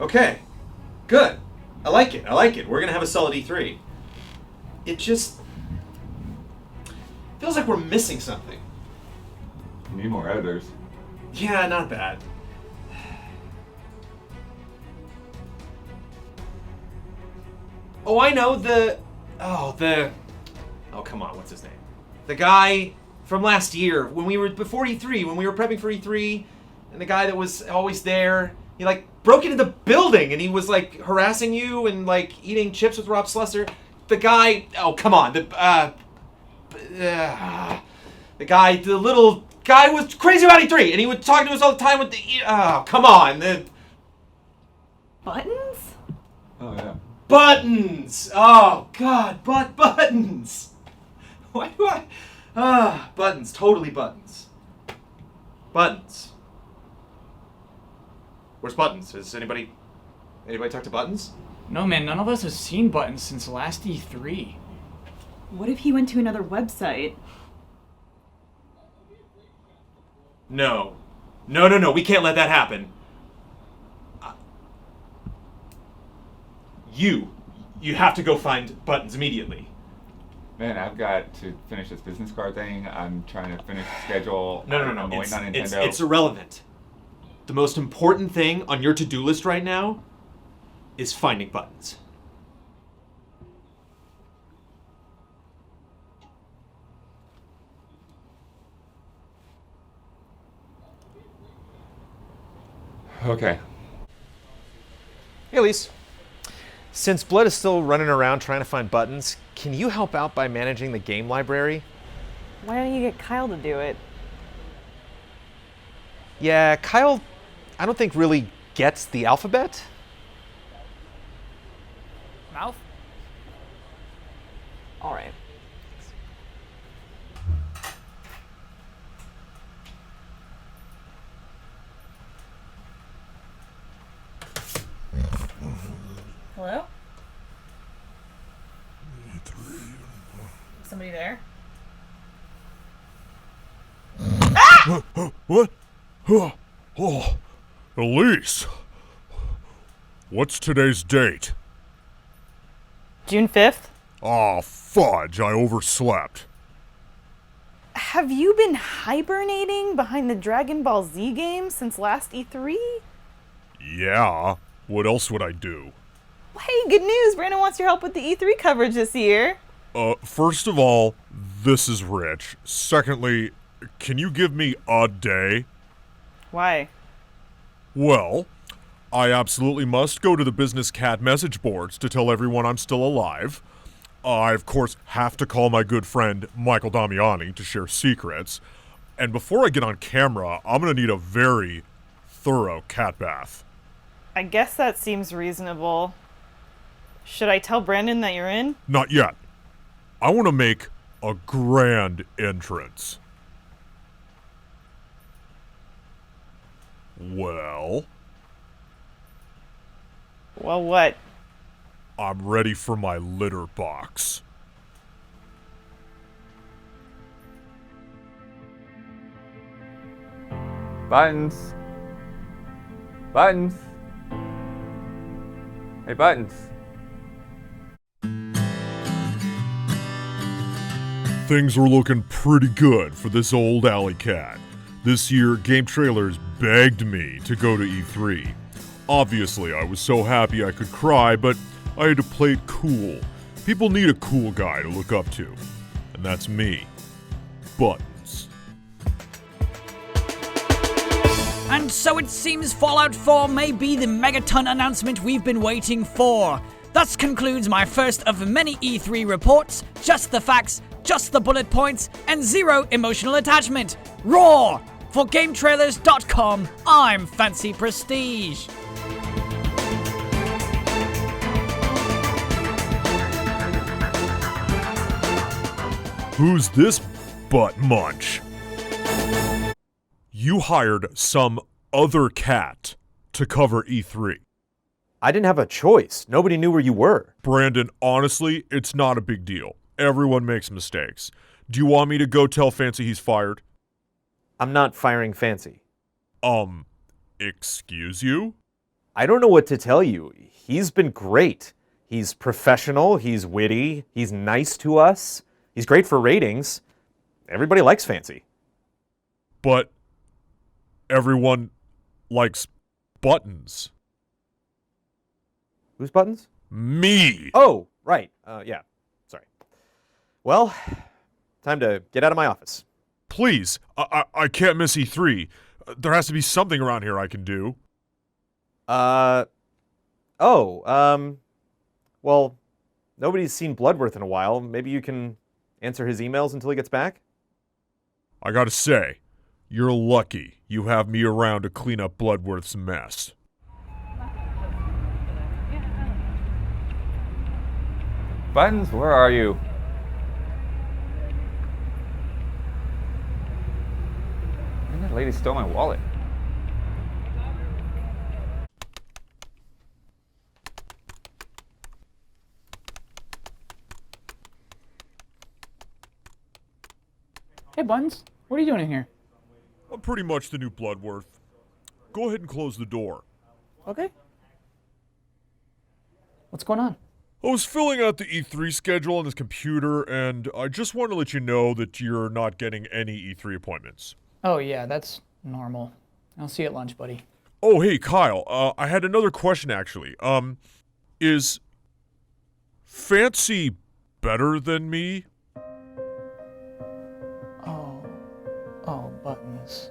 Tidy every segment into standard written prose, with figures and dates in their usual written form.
Okay. Good. I like it. We're gonna have a solid E3. It just feels like we're missing something. You need more editors. Yeah, not bad. Oh, I know Oh, come on, what's his name? The guy from last year before E3, when we were prepping for E3, and the guy that was always there, he like broke into the building and he was like harassing you and like eating chips with Rob Slusser. The guy, oh come on, the little guy was crazy about E3 and he would talk to us all the time with the, oh come on, the Buttons? Oh, yeah. buttons. Oh god, buttons. Why do buttons, totally buttons. Buttons. Where's Buttons? Has anybody talk to Buttons? No, man, none of us has seen Buttons since last E3. What if he went to another website? No, we can't let that happen. You have to go find Buttons immediately. Man, I've got to finish this business card thing. I'm trying to finish the schedule. No. I'm waiting on Nintendo. It's irrelevant. The most important thing on your to-do list right now is finding Buttons. Okay. Hey, Elise. Since Blood is still running around trying to find Buttons, can you help out by managing the game library? Why don't you get Kyle to do it? Yeah, Kyle, I don't think really gets the alphabet. Mouth? All right. Hello? Somebody there? What? Oh, Elise. What's today's date? June 5th? Aw, fudge, I overslept. Have you been hibernating behind the Dragon Ball Z game since last E3? Yeah, what else would I do? Well, hey, good news. Brandon wants your help with the E3 coverage this year. First of all, this is rich. Secondly, can you give me a day? Why? Well, I absolutely must go to the business cat message boards to tell everyone I'm still alive. I, of course, have to call my good friend Michael Damiani to share secrets. And before I get on camera, I'm gonna need a very thorough cat bath. I guess that seems reasonable. Should I tell Brandon that you're in? Not yet. I want to make a grand entrance. Well, Well, what? I'm ready for my litter box. Buttons. Buttons. Hey, Buttons. Things are looking pretty good for this old alley cat. This year, GameTrailers begged me to go to E3. Obviously, I was so happy I could cry, but I had to play it cool. People need a cool guy to look up to. And that's me. Buttons. And so it seems Fallout 4 may be the megaton announcement we've been waiting for. Thus concludes my first of many E3 reports. Just the facts, just the bullet points, and zero emotional attachment. Roar! For GameTrailers.com, I'm Fancy Prestige. Who's this butt munch? You hired some other cat to cover E3. I didn't have a choice. Nobody knew where you were. Brandon, honestly, it's not a big deal. Everyone makes mistakes. Do you want me to go tell Fancy he's fired? I'm not firing Fancy. Excuse you? I don't know what to tell you. He's been great. He's professional, he's witty, he's nice to us, he's great for ratings. Everybody likes Fancy. But everyone likes Buttons. Whose buttons? Me! Oh, right. Yeah. Sorry. Well, time to get out of my office. Please, I can't miss E3. There has to be something around here I can do. Well, nobody's seen Bloodworth in a while. Maybe you can answer his emails until he gets back? I gotta say, you're lucky you have me around to clean up Bloodworth's mess. Buttons, where are you? And that lady stole my wallet. Hey, Buttons, what are you doing in here? I'm pretty much the new Bloodworth. Go ahead and close the door. Okay. What's going on? I was filling out the E3 schedule on this computer, and I just want to let you know that you're not getting any E3 appointments. Oh, yeah, that's normal. I'll see you at lunch, buddy. Oh, hey, Kyle, I had another question, actually. Is Fancy better than me? Oh, Buttons.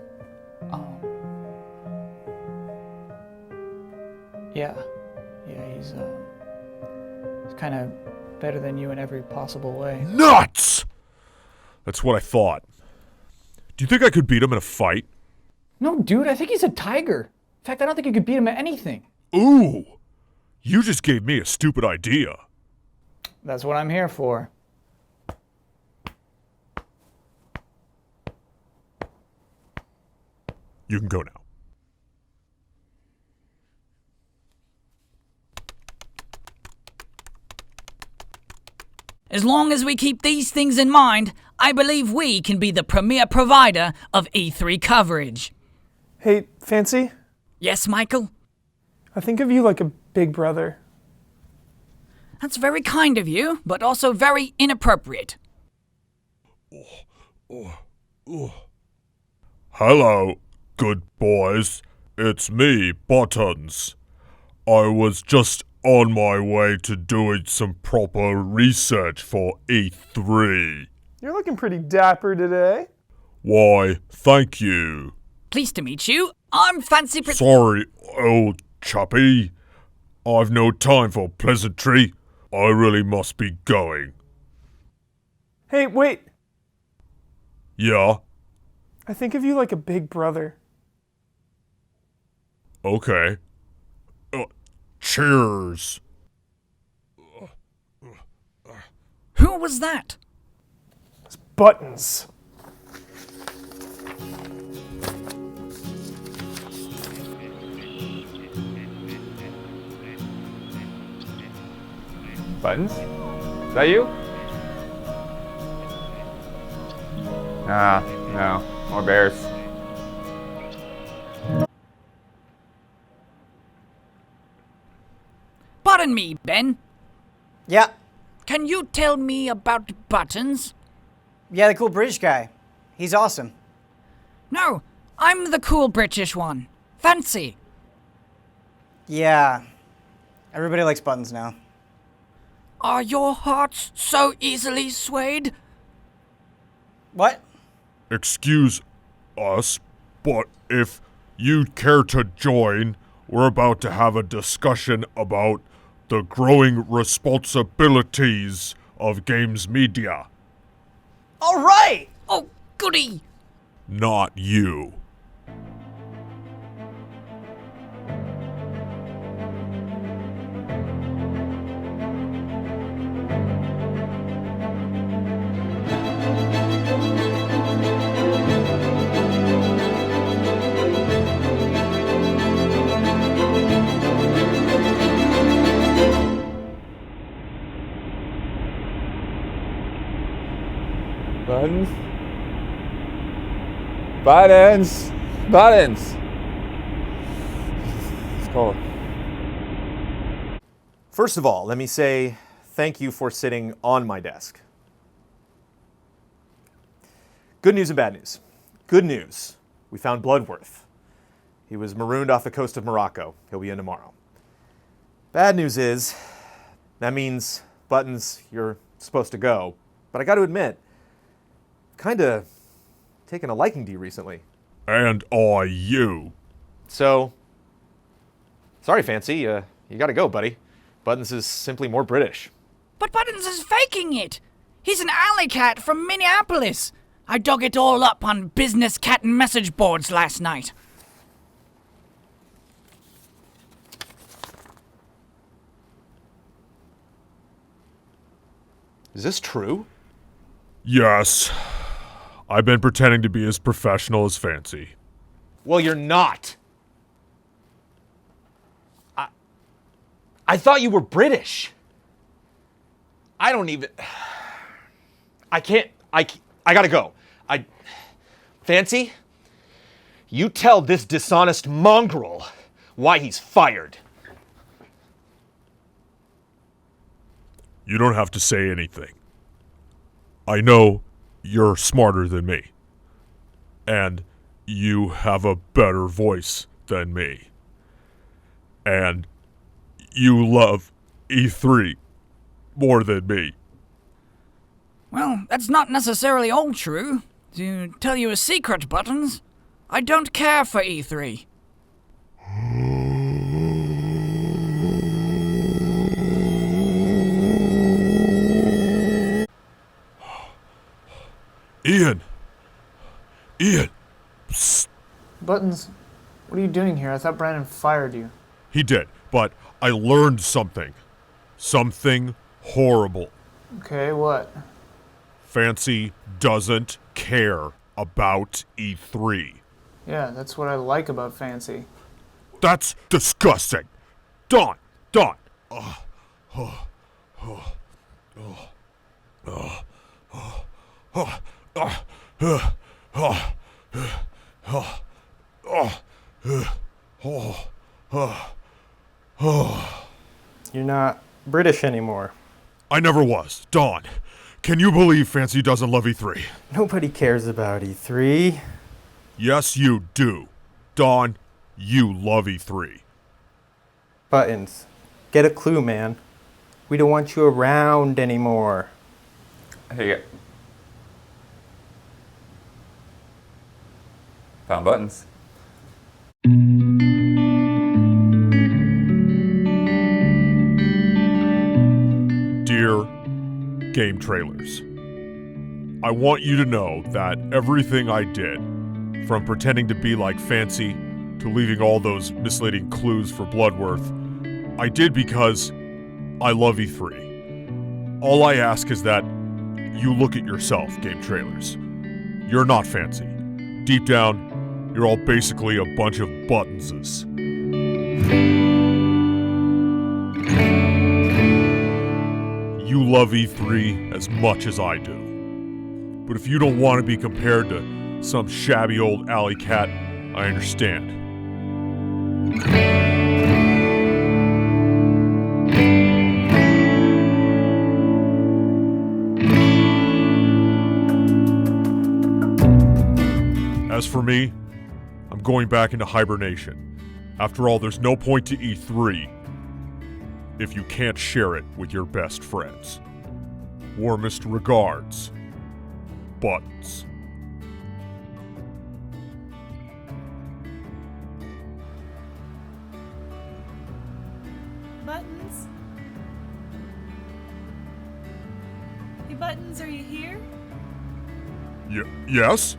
Yeah, he's kind of better than you in every possible way. Nuts! That's what I thought. Do you think I could beat him in a fight? No, dude, I think he's a tiger. In fact, I don't think you could beat him at anything. Ooh! You just gave me a stupid idea. That's what I'm here for. You can go now. As long as we keep these things in mind, I believe we can be the premier provider of E3 coverage. Hey, Fancy, Yes, Michael? I think of you like a big brother. That's very kind of you, but also very inappropriate. Hello, good boys. It's me, Buttons. I was just on my way to doing some proper research for E3. You're looking pretty dapper today. Why, thank you. Pleased to meet you. I'm Fancy Sorry, old chappy. I've no time for pleasantry. I really must be going. Hey, wait. Yeah? I think of you like a big brother. Okay. Cheers. Who was that? It's Buttons. Buttons? Is that you? No. More bears. Pardon me, Ben. Yeah, Can you tell me about Buttons? yeah, the cool British guy. He's awesome. No, I'm the cool British one. Fancy. Yeah, everybody likes Buttons now. Are your hearts so easily swayed? What? Excuse us, but if you'd care to join, we're about to have a discussion about the growing responsibilities of games media. All right! Oh, goody! Not you. Buttons? Buttons! Buttons! It's cold. First of all, let me say thank you for sitting on my desk. Good news and bad news. Good news, we found Bloodworth. He was marooned off the coast of Morocco. He'll be in tomorrow. Bad news is, that means, Buttons, you're supposed to go. But I got to admit, kind of taken a liking to you recently. And are you? So, sorry, Fancy, you got to go, buddy. Buttons is simply more British. But Buttons is faking it. He's an alley cat from Minneapolis. I dug it all up on business cat message boards last night. Is this true? Yes. I've been pretending to be as professional as Fancy. Well, you're not. I thought you were British. I don't even... I can't... I gotta go. Fancy, you tell this dishonest mongrel why he's fired. You don't have to say anything. I know you're smarter than me. And you have a better voice than me. And you love E3 more than me. Well, that's not necessarily all true. To tell you a secret, Buttons, I don't care for E3. Ian! Psst. Buttons, what are you doing here? I thought Brandon fired you. He did, but I learned something. Something horrible. Okay, what? Fancy doesn't care about E3. Yeah, that's what I like about Fancy. That's disgusting. Don. You're not British anymore. I never was. Don, can you believe Fancy doesn't love E3? Nobody cares about E3. Yes, you do. Don, you love E3. Buttons, get a clue, man. We don't want you around anymore. Hey, found Buttons. Dear GameTrailers, I want you to know that everything I did, from pretending to be like Fancy to leaving all those misleading clues for Bloodworth, I did because I love E3. All I ask is that you look at yourself, GameTrailers. You're not Fancy. Deep down, you're all basically a bunch of Buttonses. You love E3 as much as I do. But if you don't want to be compared to some shabby old alley cat, I understand. As for me, I'm going back into hibernation. After all, there's no point to E3 if you can't share it with your best friends. Warmest regards, Buttons. Buttons? Hey, Buttons, are you here? Yes?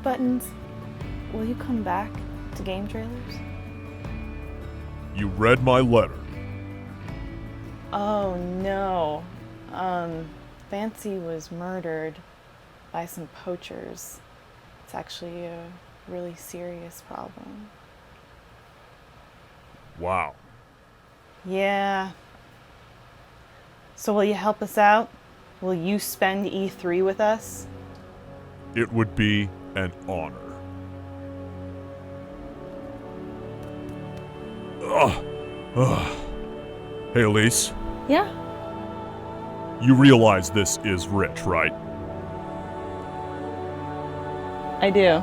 Buttons, will you come back to GameTrailers? You read my letter. Oh no. Fancy was murdered by some poachers. It's actually a really serious problem. Wow. Yeah. So will you help us out? Will you spend E3 with us? It would be an honor. Hey, Elise, Yeah? you realize this is Rich, right? I do.